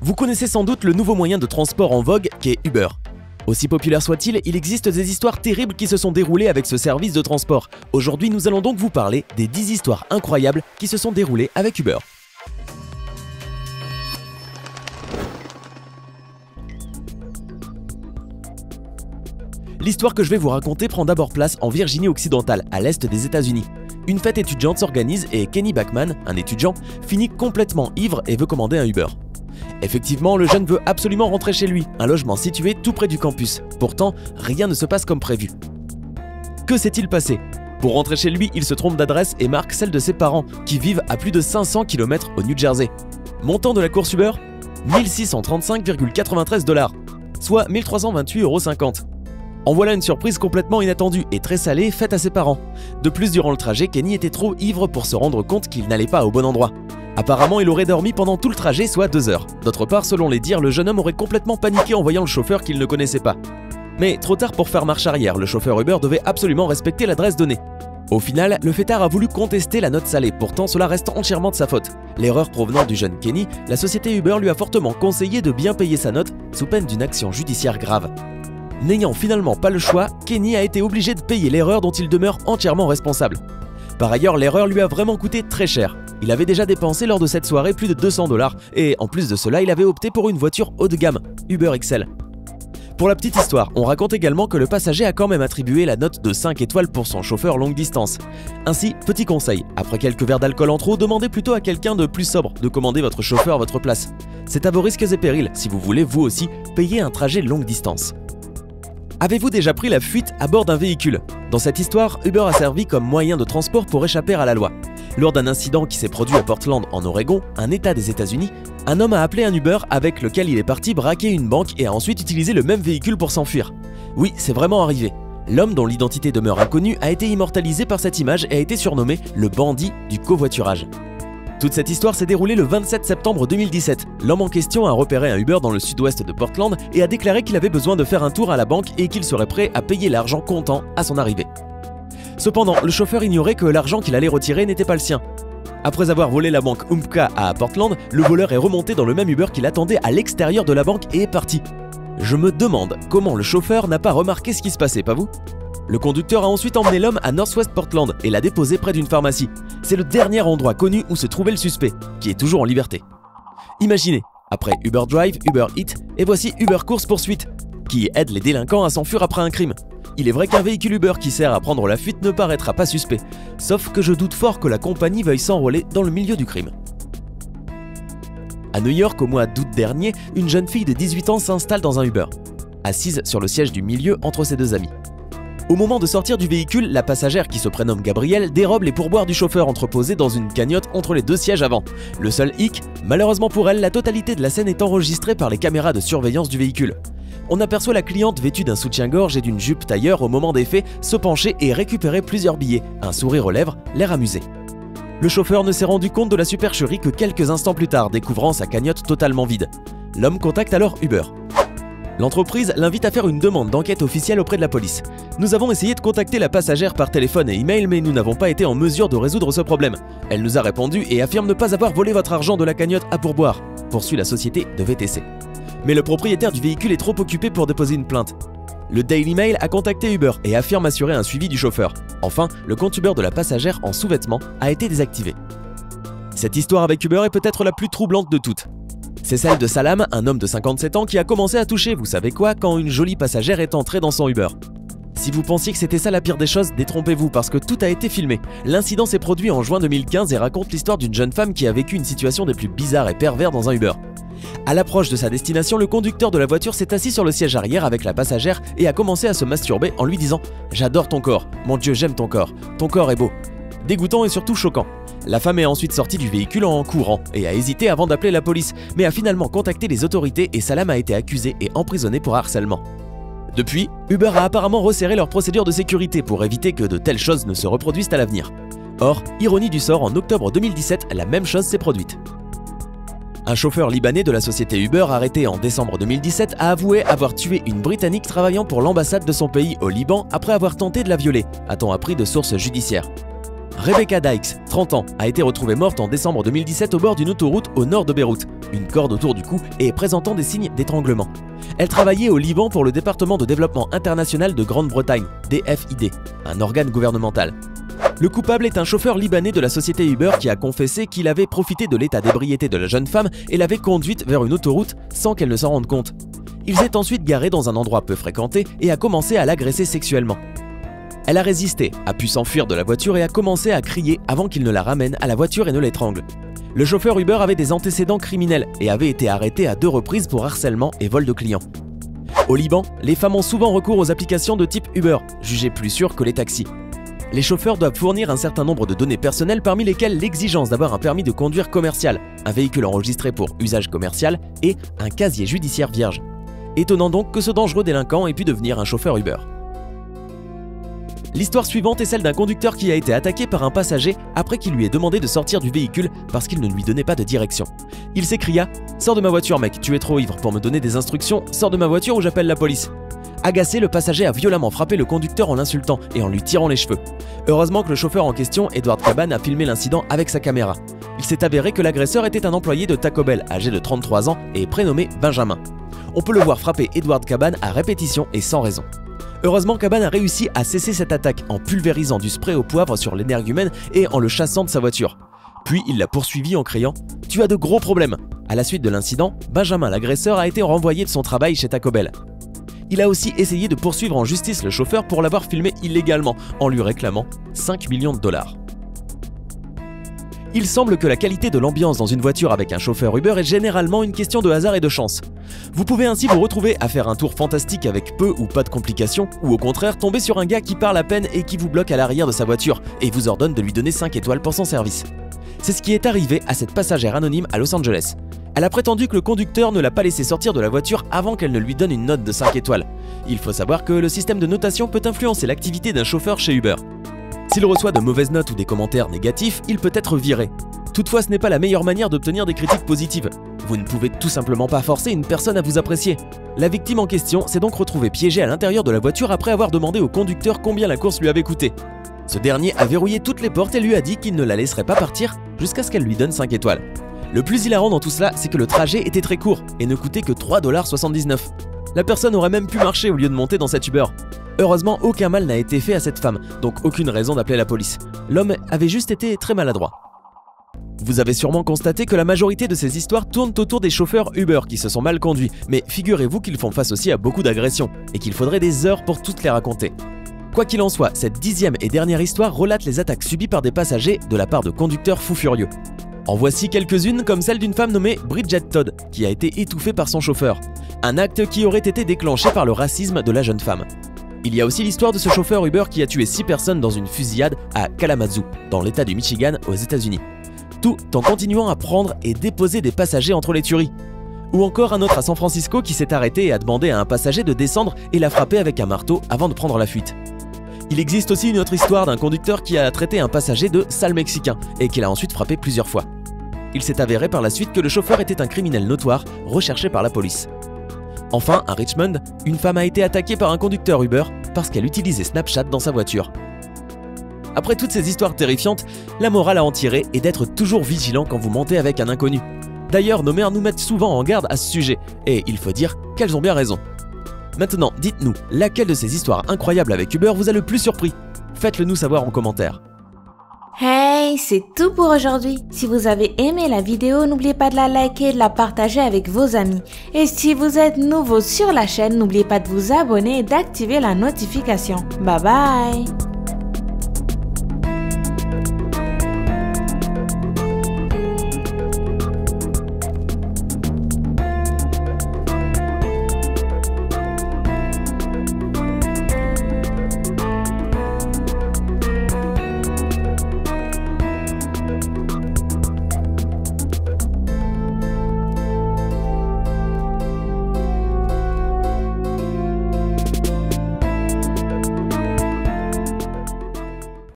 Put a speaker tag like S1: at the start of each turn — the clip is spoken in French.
S1: Vous connaissez sans doute le nouveau moyen de transport en vogue qu'est Uber. Aussi populaire soit-il, il existe des histoires terribles qui se sont déroulées avec ce service de transport. Aujourd'hui, nous allons donc vous parler des 10 histoires incroyables qui se sont déroulées avec Uber. L'histoire que je vais vous raconter prend d'abord place en Virginie occidentale, à l'est des États-Unis. Une fête étudiante s'organise et Kenny Bachman, un étudiant, finit complètement ivre et veut commander un Uber. Effectivement, le jeune veut absolument rentrer chez lui, un logement situé tout près du campus. Pourtant, rien ne se passe comme prévu. Que s'est-il passé? Pour rentrer chez lui, il se trompe d'adresse et marque celle de ses parents, qui vivent à plus de 500 km au New Jersey. Montant de la course Uber, 1635,93 $, soit 1328,50 €. En voilà une surprise complètement inattendue et très salée faite à ses parents. De plus, durant le trajet, Kenny était trop ivre pour se rendre compte qu'il n'allait pas au bon endroit. Apparemment, il aurait dormi pendant tout le trajet, soit 2 heures. D'autre part, selon les dires, le jeune homme aurait complètement paniqué en voyant le chauffeur qu'il ne connaissait pas. Mais trop tard pour faire marche arrière, le chauffeur Uber devait absolument respecter l'adresse donnée. Au final, le fêtard a voulu contester la note salée, pourtant cela reste entièrement de sa faute. L'erreur provenant du jeune Kenny, la société Uber lui a fortement conseillé de bien payer sa note sous peine d'une action judiciaire grave. N'ayant finalement pas le choix, Kenny a été obligé de payer l'erreur dont il demeure entièrement responsable. Par ailleurs, l'erreur lui a vraiment coûté très cher. Il avait déjà dépensé lors de cette soirée plus de 200 $, et en plus de cela, il avait opté pour une voiture haut de gamme, Uber XL. Pour la petite histoire, on raconte également que le passager a quand même attribué la note de 5 étoiles pour son chauffeur longue distance. Ainsi, petit conseil, après quelques verres d'alcool en trop, demandez plutôt à quelqu'un de plus sobre de commander votre chauffeur à votre place. C'est à vos risques et périls si vous voulez vous aussi payer un trajet longue distance. Avez-vous déjà pris la fuite à bord d'un véhicule? Dans cette histoire, Uber a servi comme moyen de transport pour échapper à la loi. Lors d'un incident qui s'est produit à Portland, en Oregon, un état des États-Unis, un homme a appelé un Uber avec lequel il est parti braquer une banque et a ensuite utilisé le même véhicule pour s'enfuir. Oui, c'est vraiment arrivé. L'homme, dont l'identité demeure inconnue, a été immortalisé par cette image et a été surnommé le bandit du covoiturage. Toute cette histoire s'est déroulée le 27 septembre 2017. L'homme en question a repéré un Uber dans le sud-ouest de Portland et a déclaré qu'il avait besoin de faire un tour à la banque et qu'il serait prêt à payer l'argent comptant à son arrivée. Cependant, le chauffeur ignorait que l'argent qu'il allait retirer n'était pas le sien. Après avoir volé la banque Umpqua à Portland, le voleur est remonté dans le même Uber qui l'attendait à l'extérieur de la banque et est parti. Je me demande comment le chauffeur n'a pas remarqué ce qui se passait, pas vous? Le conducteur a ensuite emmené l'homme à Northwest Portland et l'a déposé près d'une pharmacie. C'est le dernier endroit connu où se trouvait le suspect, qui est toujours en liberté. Imaginez, après Uber Drive, Uber Eats, et voici Uber Course Poursuite, qui aide les délinquants à s'enfuir après un crime. Il est vrai qu'un véhicule Uber qui sert à prendre la fuite ne paraîtra pas suspect, sauf que je doute fort que la compagnie veuille s'enrôler dans le milieu du crime. À New York, au mois d'août dernier, une jeune fille de 18 ans s'installe dans un Uber, assise sur le siège du milieu entre ses deux amis. Au moment de sortir du véhicule, la passagère qui se prénomme Gabrielle dérobe les pourboires du chauffeur entreposés dans une cagnotte entre les deux sièges avant. Le seul hic, malheureusement pour elle, la totalité de la scène est enregistrée par les caméras de surveillance du véhicule. On aperçoit la cliente vêtue d'un soutien-gorge et d'une jupe tailleur au moment des faits se pencher et récupérer plusieurs billets, un sourire aux lèvres, l'air amusé. Le chauffeur ne s'est rendu compte de la supercherie que quelques instants plus tard, découvrant sa cagnotte totalement vide. L'homme contacte alors Uber. L'entreprise l'invite à faire une demande d'enquête officielle auprès de la police. Nous avons essayé de contacter la passagère par téléphone et email, mais nous n'avons pas été en mesure de résoudre ce problème. Elle nous a répondu et affirme ne pas avoir volé votre argent de la cagnotte à pourboire, poursuit la société de VTC. Mais le propriétaire du véhicule est trop occupé pour déposer une plainte. Le Daily Mail a contacté Uber et affirme assurer un suivi du chauffeur. Enfin, le compte Uber de la passagère en sous-vêtements a été désactivé. Cette histoire avec Uber est peut-être la plus troublante de toutes. C'est celle de Salam, un homme de 57 ans qui a commencé à toucher, vous savez quoi, quand une jolie passagère est entrée dans son Uber. Si vous pensiez que c'était ça la pire des choses, détrompez-vous parce que tout a été filmé. L'incident s'est produit en juin 2015 et raconte l'histoire d'une jeune femme qui a vécu une situation des plus bizarres et pervers dans un Uber. À l'approche de sa destination, le conducteur de la voiture s'est assis sur le siège arrière avec la passagère et a commencé à se masturber en lui disant « J'adore ton corps, mon Dieu j'aime ton corps est beau ». Dégoûtant et surtout choquant. La femme est ensuite sortie du véhicule en courant et a hésité avant d'appeler la police, mais a finalement contacté les autorités et Salam a été accusé et emprisonné pour harcèlement. Depuis, Uber a apparemment resserré leurs procédures de sécurité pour éviter que de telles choses ne se reproduisent à l'avenir. Or, ironie du sort, en octobre 2017, la même chose s'est produite. Un chauffeur libanais de la société Uber, arrêté en décembre 2017, a avoué avoir tué une Britannique travaillant pour l'ambassade de son pays au Liban après avoir tenté de la violer, a-t-on appris de sources judiciaires. Rebecca Dykes, 30 ans, a été retrouvée morte en décembre 2017 au bord d'une autoroute au nord de Beyrouth, une corde autour du cou et présentant des signes d'étranglement. Elle travaillait au Liban pour le département de développement international de Grande-Bretagne, DFID, un organe gouvernemental. Le coupable est un chauffeur libanais de la société Uber qui a confessé qu'il avait profité de l'état d'ébriété de la jeune femme et l'avait conduite vers une autoroute sans qu'elle ne s'en rende compte. Il s'est ensuite garé dans un endroit peu fréquenté et a commencé à l'agresser sexuellement. Elle a résisté, a pu s'enfuir de la voiture et a commencé à crier avant qu'il ne la ramène à la voiture et ne l'étrangle. Le chauffeur Uber avait des antécédents criminels et avait été arrêté à 2 reprises pour harcèlement et vol de clients. Au Liban, les femmes ont souvent recours aux applications de type Uber, jugées plus sûres que les taxis. Les chauffeurs doivent fournir un certain nombre de données personnelles parmi lesquelles l'exigence d'avoir un permis de conduire commercial, un véhicule enregistré pour usage commercial et un casier judiciaire vierge. Étonnant donc que ce dangereux délinquant ait pu devenir un chauffeur Uber. L'histoire suivante est celle d'un conducteur qui a été attaqué par un passager après qu'il lui ait demandé de sortir du véhicule parce qu'il ne lui donnait pas de direction. Il s'écria « Sors de ma voiture mec, tu es trop ivre pour me donner des instructions, sors de ma voiture ou j'appelle la police ». Agacé, le passager a violemment frappé le conducteur en l'insultant et en lui tirant les cheveux. Heureusement que le chauffeur en question, Edward Caban, a filmé l'incident avec sa caméra. Il s'est avéré que l'agresseur était un employé de Taco Bell âgé de 33 ans et prénommé Benjamin. On peut le voir frapper Edward Caban à répétition et sans raison. Heureusement, Caban a réussi à cesser cette attaque en pulvérisant du spray au poivre sur l'énergumène et en le chassant de sa voiture. Puis il l'a poursuivi en criant « Tu as de gros problèmes !» À la suite de l'incident, Benjamin l'agresseur a été renvoyé de son travail chez Taco Bell. Il a aussi essayé de poursuivre en justice le chauffeur pour l'avoir filmé illégalement en lui réclamant 5 millions de dollars. Il semble que la qualité de l'ambiance dans une voiture avec un chauffeur Uber est généralement une question de hasard et de chance. Vous pouvez ainsi vous retrouver à faire un tour fantastique avec peu ou pas de complications, ou au contraire tomber sur un gars qui parle à peine et qui vous bloque à l'arrière de sa voiture et vous ordonne de lui donner 5 étoiles pour son service. C'est ce qui est arrivé à cette passagère anonyme à Los Angeles. Elle a prétendu que le conducteur ne l'a pas laissé sortir de la voiture avant qu'elle ne lui donne une note de 5 étoiles. Il faut savoir que le système de notation peut influencer l'activité d'un chauffeur chez Uber. S'il reçoit de mauvaises notes ou des commentaires négatifs, il peut être viré. Toutefois, ce n'est pas la meilleure manière d'obtenir des critiques positives. Vous ne pouvez tout simplement pas forcer une personne à vous apprécier. La victime en question s'est donc retrouvée piégée à l'intérieur de la voiture après avoir demandé au conducteur combien la course lui avait coûté. Ce dernier a verrouillé toutes les portes et lui a dit qu'il ne la laisserait pas partir jusqu'à ce qu'elle lui donne 5 étoiles. Le plus hilarant dans tout cela, c'est que le trajet était très court et ne coûtait que 3,79 $. La personne aurait même pu marcher au lieu de monter dans cet Uber. Heureusement, aucun mal n'a été fait à cette femme, donc aucune raison d'appeler la police. L'homme avait juste été très maladroit. Vous avez sûrement constaté que la majorité de ces histoires tournent autour des chauffeurs Uber qui se sont mal conduits, mais figurez-vous qu'ils font face aussi à beaucoup d'agressions et qu'il faudrait des heures pour toutes les raconter. Quoi qu'il en soit, cette 10e et dernière histoire relate les attaques subies par des passagers de la part de conducteurs fous furieux. En voici quelques-unes, comme celle d'une femme nommée Bridget Todd, qui a été étouffée par son chauffeur. Un acte qui aurait été déclenché par le racisme de la jeune femme. Il y a aussi l'histoire de ce chauffeur Uber qui a tué 6 personnes dans une fusillade à Kalamazoo, dans l'état du Michigan, aux États-Unis. Tout en continuant à prendre et déposer des passagers entre les tueries. Ou encore un autre à San Francisco qui s'est arrêté et a demandé à un passager de descendre et l'a frappé avec un marteau avant de prendre la fuite. Il existe aussi une autre histoire d'un conducteur qui a traité un passager de sale mexicain et qu'il a ensuite frappé plusieurs fois. Il s'est avéré par la suite que le chauffeur était un criminel notoire recherché par la police. Enfin, à Richmond, une femme a été attaquée par un conducteur Uber parce qu'elle utilisait Snapchat dans sa voiture. Après toutes ces histoires terrifiantes, la morale à en tirer est d'être toujours vigilant quand vous montez avec un inconnu. D'ailleurs, nos mères nous mettent souvent en garde à ce sujet, et il faut dire qu'elles ont bien raison. Maintenant, dites-nous, laquelle de ces histoires incroyables avec Uber vous a le plus surpris? Faites-le nous savoir en commentaire.
S2: Hey, c'est tout pour aujourd'hui. Si vous avez aimé la vidéo, n'oubliez pas de la liker et de la partager avec vos amis. Et si vous êtes nouveau sur la chaîne, n'oubliez pas de vous abonner et d'activer la notification. Bye bye!